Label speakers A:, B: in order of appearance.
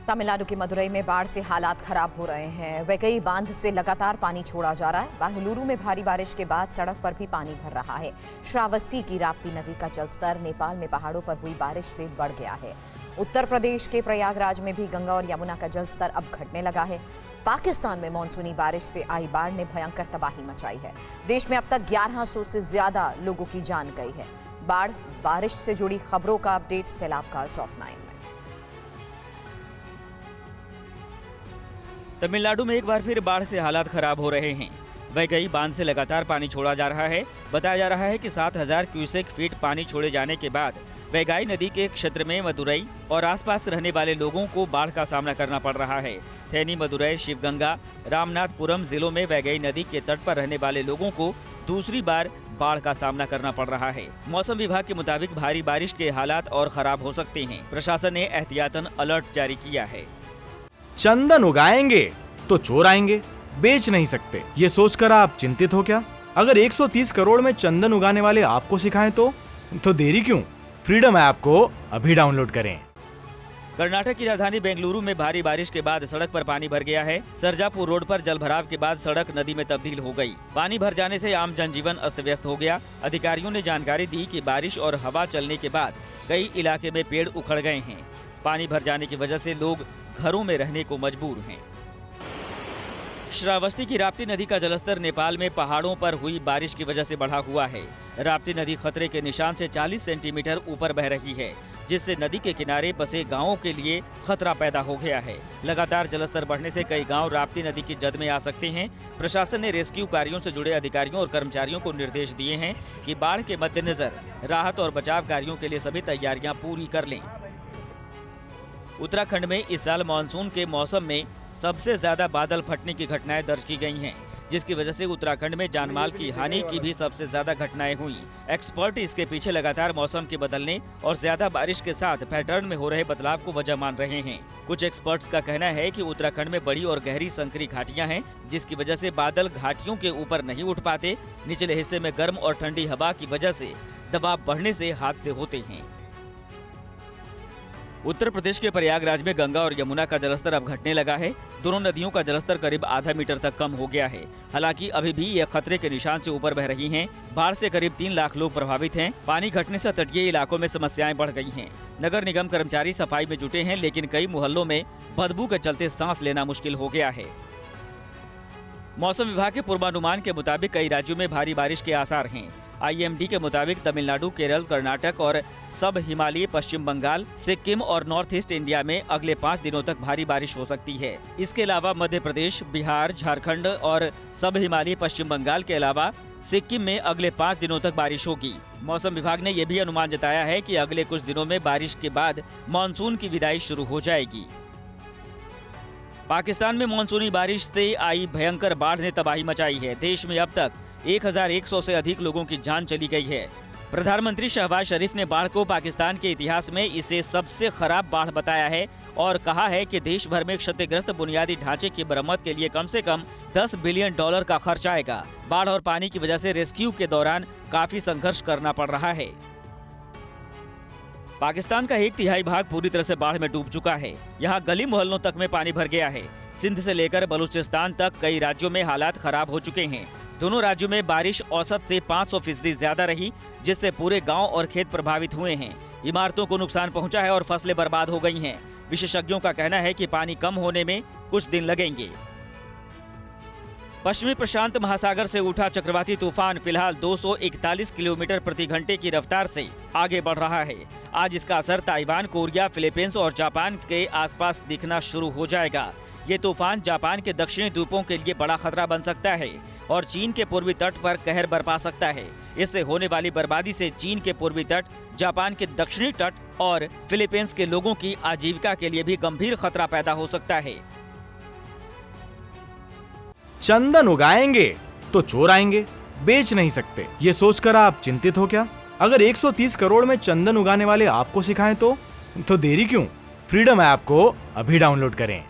A: तमिलनाडु के मदुरई में बाढ़ से हालात खराब हो रहे हैं। वैगई बांध से लगातार पानी छोड़ा जा रहा है। बेंगलुरु में भारी बारिश के बाद सड़क पर भी पानी भर रहा है। श्रावस्ती की राप्ती नदी का जलस्तर नेपाल में पहाड़ों पर हुई बारिश से बढ़ गया है। उत्तर प्रदेश के प्रयागराज में भी गंगा और यमुना का जलस्तर अब घटने लगा है। पाकिस्तान में मानसूनी बारिश से आई बाढ़ ने भयंकर तबाही मचाई है। देश में अब तक 1100 से ज्यादा लोगों की जान गई है। बाढ़ बारिश से जुड़ी खबरों का अपडेट सैलाब का टॉप 9 में।
B: तमिलनाडु में एक बार फिर बाढ़ से हालात खराब हो रहे हैं। वैगई बांध से लगातार पानी छोड़ा जा रहा है। बताया जा रहा है कि 7000 क्यूसेक फीट पानी छोड़े जाने के बाद वैगई नदी के क्षेत्र में मदुरई और आसपास रहने वाले लोगों को बाढ़ का सामना करना पड़ रहा है। थेनी, मदुरई, शिवगंगा, रामनाथपुरम जिलों में वैगई नदी के तट पर रहने वाले लोगों को दूसरी बार बाढ़ का सामना करना पड़ रहा है। मौसम विभाग के मुताबिक भारी बारिश के हालात और खराब हो सकते हैं। प्रशासन ने एहतियातन अलर्ट जारी किया है।
C: चंदन उगाएंगे तो चोर आएंगे, बेच नहीं सकते, ये सोचकर आप चिंतित हो क्या? अगर 130 करोड़ में चंदन उगाने वाले आपको सिखाएं तो देरी क्यों? फ्रीडम ऐप को अभी डाउनलोड करें।
B: कर्नाटक की राजधानी बेंगलुरु में भारी बारिश के बाद सड़क पर पानी भर गया है। सरजापुर रोड पर जलभराव के बाद सड़क नदी में तब्दील हो गई। पानी भर जाने से आम जनजीवन अस्त व्यस्त हो गया। अधिकारियों ने जानकारी दी कि बारिश और हवा चलने के बाद कई इलाके में पेड़ उखड़ गए हैं। पानी भर जाने की वजह से लोग घरों में रहने को मजबूर हैं। श्रावस्ती की राप्ती नदी का जलस्तर नेपाल में पहाड़ों पर हुई बारिश की वजह से बढ़ा हुआ है। राप्ती नदी खतरे के निशान से 40 सेंटीमीटर ऊपर बह रही है, जिससे नदी के किनारे बसे गांवों के लिए खतरा पैदा हो गया है। लगातार जलस्तर बढ़ने से कई गांव राप्ती नदी की जद में आ सकते हैं। प्रशासन ने रेस्क्यू कार्यों से जुड़े अधिकारियों और कर्मचारियों को निर्देश दिए हैं कि बाढ़ के मद्देनजर राहत और बचाव कार्यों के लिए सभी तैयारियां पूरी कर लें। उत्तराखंड में इस साल मानसून के मौसम में सबसे ज्यादा बादल फटने की घटनाएं दर्ज की गई हैं, जिसकी वजह से उत्तराखंड में जानमाल की हानि की भी सबसे ज्यादा घटनाएं हुई। एक्सपर्ट इसके पीछे लगातार मौसम के बदलने और ज्यादा बारिश के साथ पैटर्न में हो रहे बदलाव को वजह मान रहे हैं। कुछ एक्सपर्ट्स का कहना है कि उत्तराखंड में बड़ी और गहरी संकरी घाटियां हैं, जिसकी वजह से बादल घाटियों के ऊपर नहीं उठ पाते। निचले हिस्से में गर्म और ठंडी हवा की वजह से दबाव बढ़ने से हादसे होते हैं। उत्तर प्रदेश के प्रयागराज में गंगा और यमुना का जलस्तर अब घटने लगा है। दोनों नदियों का जलस्तर करीब आधा मीटर तक कम हो गया है। हालांकि अभी भी ये खतरे के निशान से ऊपर बह रही हैं। बाढ़ से करीब 3 लाख लोग प्रभावित हैं। पानी घटने से तटीय इलाकों में समस्याएं बढ़ गई हैं। नगर निगम कर्मचारी सफाई में जुटे हैं, लेकिन कई मोहल्लों में बदबू के चलते सांस लेना मुश्किल हो गया है। मौसम विभाग के पूर्वानुमान के मुताबिक कई राज्यों में भारी बारिश के आसार हैं। IMD के मुताबिक तमिलनाडु, केरल, कर्नाटक और सब हिमालयी पश्चिम बंगाल, सिक्किम और नॉर्थ ईस्ट इंडिया में अगले 5 दिनों तक भारी बारिश हो सकती है। इसके अलावा मध्य प्रदेश, बिहार, झारखंड और सब हिमालयी पश्चिम बंगाल के अलावा सिक्किम में अगले 5 दिनों तक बारिश होगी। मौसम विभाग ने यह भी अनुमान जताया है कि अगले कुछ दिनों में बारिश के बाद मानसून की विदाई शुरू हो जाएगी। पाकिस्तान में मानसूनी बारिश से आई भयंकर बाढ़ ने तबाही मचाई है। देश में अब तक 1100 से अधिक लोगों की जान चली गई है। प्रधानमंत्री शहबाज शरीफ ने बाढ़ को पाकिस्तान के इतिहास में इसे सबसे खराब बाढ़ बताया है और कहा है कि देश भर में क्षतिग्रस्त बुनियादी ढांचे की मरम्मत के लिए कम से कम $10 बिलियन का खर्च आएगा। बाढ़ और पानी की वजह से रेस्क्यू के दौरान काफी संघर्ष करना पड़ रहा है। पाकिस्तान का 1/3 भाग पूरी तरह से बाढ़ में डूब चुका है। यहाँ गली मोहल्लों तक में पानी भर गया है। सिंध से लेकर बलूचिस्तान तक कई राज्यों में हालात खराब हो चुके हैं। दोनों राज्यों में बारिश औसत से 500% ज्यादा रही, जिससे पूरे गांव और खेत प्रभावित हुए हैं। इमारतों को नुकसान पहुंचा है और फसलें बर्बाद हो गई हैं। विशेषज्ञों का कहना है कि पानी कम होने में कुछ दिन लगेंगे। पश्चिमी प्रशांत महासागर से उठा चक्रवाती तूफान फिलहाल 241 किलोमीटर प्रति घंटे की रफ्तार से आगे बढ़ रहा है। आज इसका असर ताइवान, कोरिया, फिलीपींस और जापान के आसपास दिखना शुरू हो जाएगा। ये तूफान जापान के दक्षिणी द्वीपों के लिए बड़ा खतरा बन सकता है और चीन के पूर्वी तट पर कहर बरपा सकता है। इससे होने वाली बर्बादी से चीन के पूर्वी तट, जापान के दक्षिणी तट और फिलीपींस के लोगों की आजीविका के लिए भी गंभीर खतरा पैदा हो सकता है।
C: चंदन उगाएंगे तो चोर आएंगे, बेच नहीं सकते, ये सोचकर आप चिंतित हो क्या? अगर 130 करोड़ में चंदन उगाने वाले आपको सिखाएं तो देरी क्यों? फ्रीडम ऐप को अभी डाउनलोड करें।